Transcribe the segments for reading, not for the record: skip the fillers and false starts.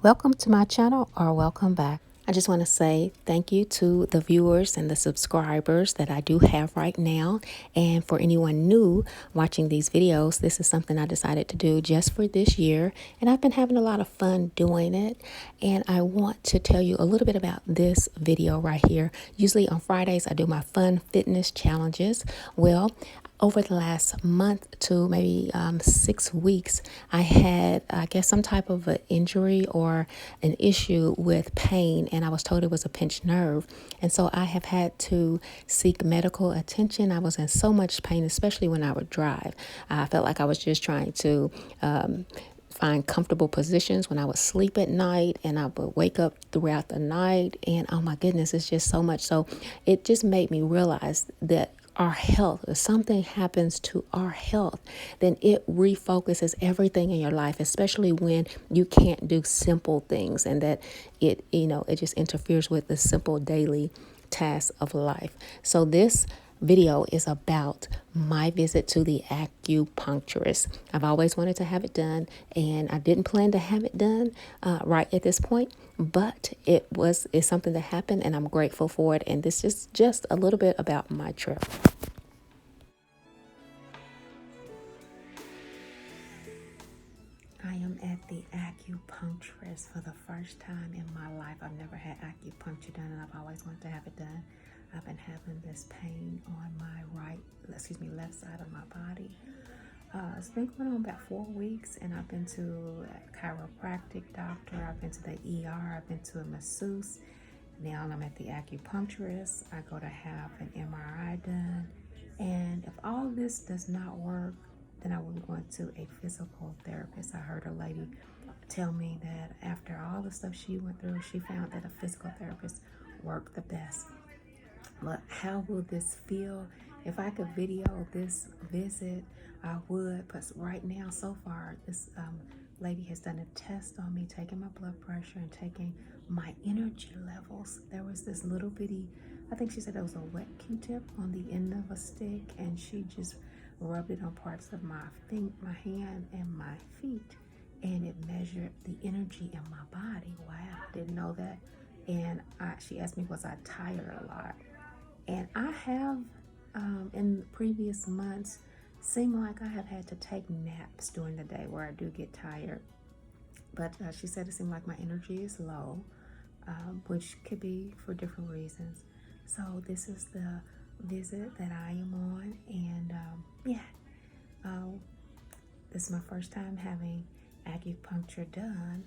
Welcome to my channel or welcome back. I just want to say thank you to the viewers and the subscribers that I do have right now. And for anyone new watching these videos, this is something I decided to do just for this year. And I've been having a lot of fun doing it. And I want to tell you a little bit about this video right here. Usually on Fridays, I do my fun fitness challenges. Well, over the last month to maybe 6 weeks, I had, I guess, some type of an injury or an issue with pain, and I was told it was a pinched nerve. And so I have had to seek medical attention. I was in so much pain, especially when I would drive. I felt like I was just trying to find comfortable positions when I would sleep at night, and I would wake up throughout the night, and oh my goodness, it's just so much. So it just made me realize that our health, if something happens to our health, then it refocuses everything in your life, especially when you can't do simple things, and that it just interferes with the simple daily tasks of life. So this video is about my visit to the acupuncturist. I've always wanted to have it done, and I didn't plan to have it done right at this point, but it's something that happened, and I'm grateful for it. And this is just a little bit about my trip. I am at the acupuncturist for the first time in my life. I've never had acupuncture done, and I've always wanted to have it done. I've been having this pain on my left side of my body. It's been going on about 4 weeks, and I've been to a chiropractic doctor. I've been to the ER. I've been to a masseuse. Now I'm at the acupuncturist. I go to have an MRI done. And if all this does not work, then I will be going to a physical therapist. I heard a lady tell me that after all the stuff she went through, she found that a physical therapist worked the best. But how will this feel? If I could video this visit, I would. But right now, so far, this lady has done a test on me, taking my blood pressure and taking my energy levels. There was this little bitty, I think she said it was a wet Q-tip on the end of a stick, and she just rubbed it on parts of my hand and my feet, and it measured the energy in my body. Wow, I didn't know that. And she asked me, was I tired a lot? And I have, in previous months, seemed like I have had to take naps during the day where I do get tired. But she said it seemed like my energy is low, which could be for different reasons. So this is the visit that I am on, and this is my first time having acupuncture done.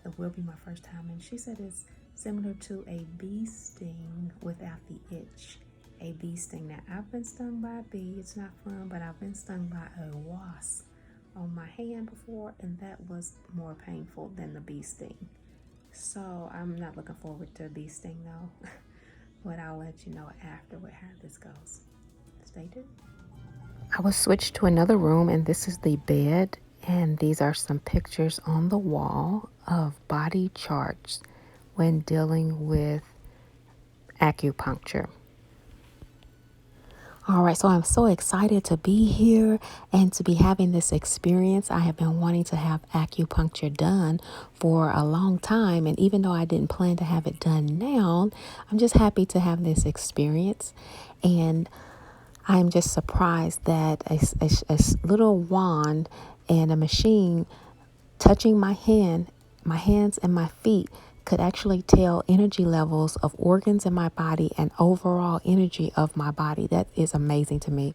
It will be my first time, and she said it's similar to a bee sting without the itch. A bee sting. Now, I've been stung by a bee. It's not fun, but I've been stung by a wasp on my hand before, and that was more painful than the bee sting. So I'm not looking forward to a bee sting though, but I'll let you know afterward how this goes. Stay tuned. I was switched to another room, and this is the bed, and these are some pictures on the wall of body charts when dealing with acupuncture. All right, so I'm so excited to be here and to be having this experience. I have been wanting to have acupuncture done for a long time, and even though I didn't plan to have it done now, I'm just happy to have this experience. And I'm just surprised that a little wand and a machine touching my hands and my feet could actually tell energy levels of organs in my body and overall energy of my body. That is amazing to me.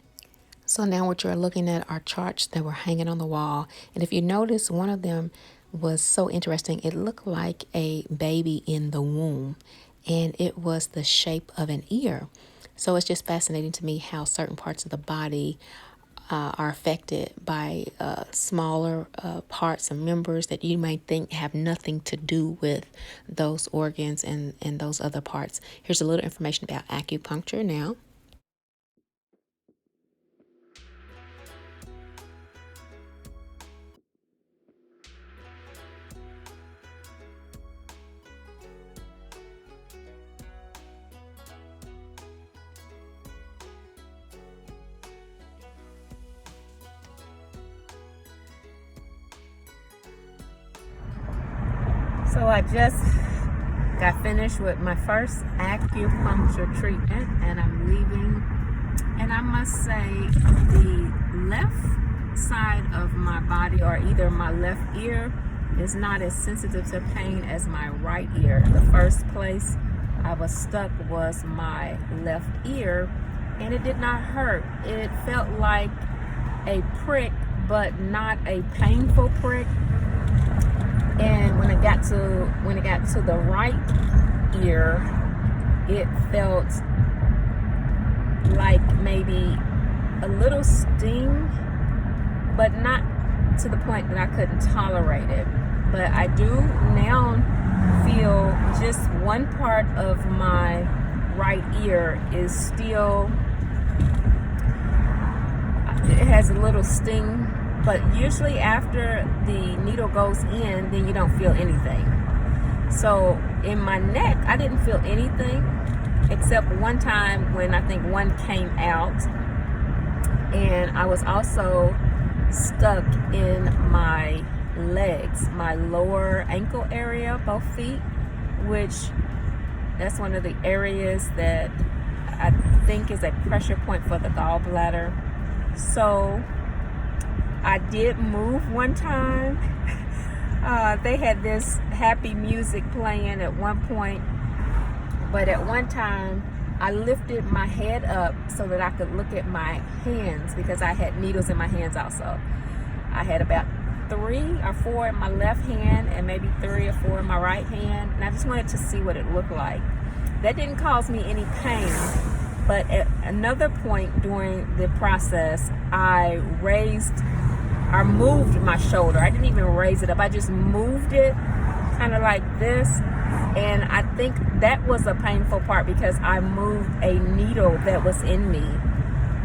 So now what you're looking at are charts that were hanging on the wall. And if you notice, one of them was so interesting. It looked like a baby in the womb, and it was the shape of an ear. So it's just fascinating to me how certain parts of the body are affected by smaller parts and members that you might think have nothing to do with those organs and those other parts. Here's a little information about acupuncture now. So I just got finished with my first acupuncture treatment and I'm leaving. And I must say the left side of my body, or either my left ear, is not as sensitive to pain as my right ear. The first place I was stuck was my left ear, and it did not hurt. It felt like a prick, but not a painful prick. And when it got to the right ear, it felt like maybe a little sting, but not to the point that I couldn't tolerate it. But I do now feel just one part of my right ear is still, it has a little sting, but usually after the needle goes in, then you don't feel anything. So in my neck, I didn't feel anything, except one time when I think one came out, and I was also stuck in my legs, my lower ankle area, both feet, which that's one of the areas that I think is a pressure point for the gallbladder. So I did move one time. They had this happy music playing at one point, but at one time I lifted my head up so that I could look at my hands, because I had needles in my hands also. I had about 3 or 4 in my left hand and maybe 3 or 4 in my right hand, and I just wanted to see what it looked like. That didn't cause me any pain, but at another point during the process, I moved my shoulder. I didn't even raise it up. I just moved it kind of like this. And I think that was a painful part because I moved a needle that was in me.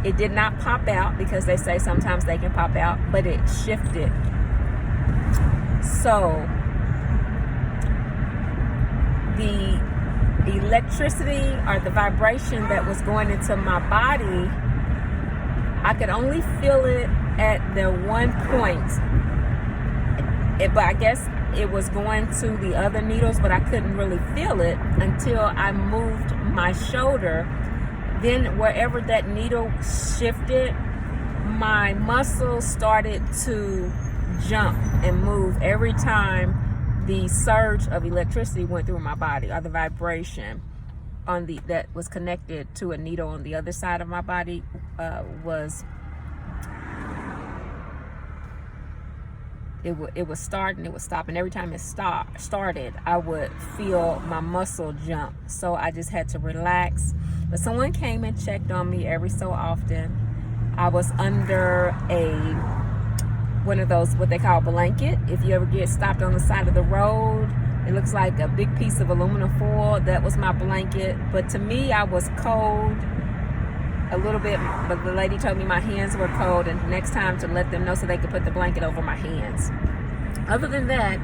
It did not pop out, because they say sometimes they can pop out, but it shifted. So the electricity or the vibration that was going into my body, I could only feel it at the one point. But I guess it was going to the other needles, but I couldn't really feel it until I moved my shoulder. Then wherever that needle shifted, my muscles started to jump and move every time the surge of electricity went through my body, or the vibration that was connected to a needle on the other side of my body it would start and it would stop, and every time it started, I would feel my muscle jump. So I just had to relax. But someone came and checked on me every so often. I was under one of those, what they call blanket. If you ever get stopped on the side of the road, it looks like a big piece of aluminum foil. That was my blanket. But to me, I was cold a little bit, but the lady told me my hands were cold, and next time to let them know so they could put the blanket over my hands. Other than that,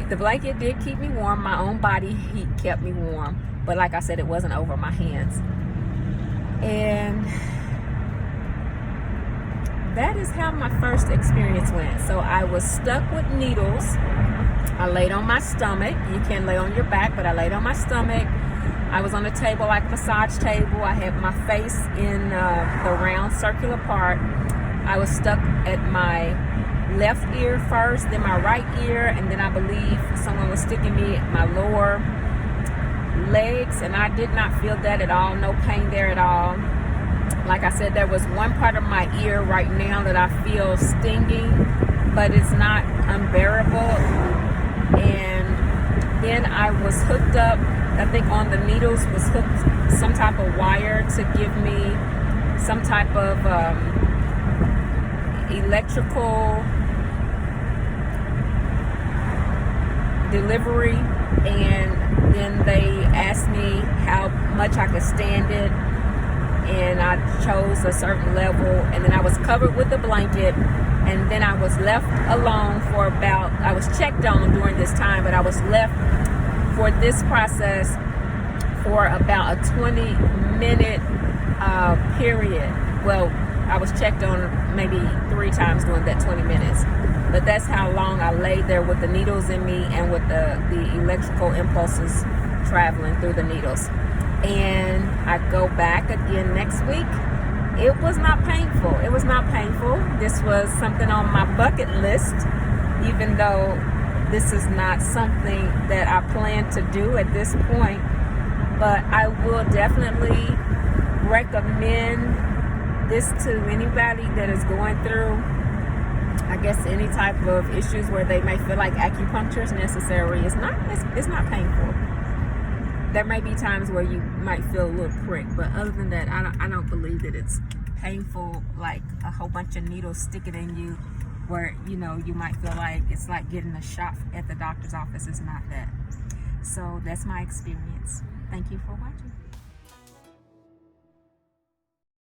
the blanket did keep me warm. My own body heat kept me warm, but like I said, it wasn't over my hands. And that is how my first experience went. So I was stuck with needles. I laid on my stomach. You can lay on your back, but I laid on my stomach. I was on a table, like a massage table. I had my face in the round circular part. I was stuck at my left ear first, then my right ear, and then I believe someone was sticking me at my lower legs, and I did not feel that at all. No pain there at all. Like I said, there was one part of my ear right now that I feel stinging, but it's not unbearable. And then I was hooked up, I think on the needles was hooked some type of wire to give me some type of electrical delivery, and then they asked me how much I could stand it, and I chose a certain level, and then I was covered with a blanket, and then I was left alone for about, I was checked on during this time, but I was left for this process for about a 20-minute period. Well, I was checked on maybe 3 times during that 20 minutes. But that's how long I laid there with the needles in me and with the electrical impulses traveling through the needles. And I go back again next week. It was not painful. It was not painful. This was something on my bucket list, even though this is not something that I plan to do at this point. But I will definitely recommend this to anybody that is going through, I guess, any type of issues where they may feel like acupuncture is necessary. It's not painful. There may be times where you might feel a little prick, but other than that, I don't believe that it's painful, like a whole bunch of needles sticking in you where, you know, you might feel like it's like getting a shot at the doctor's office. It's not that. So that's my experience. Thank you for watching.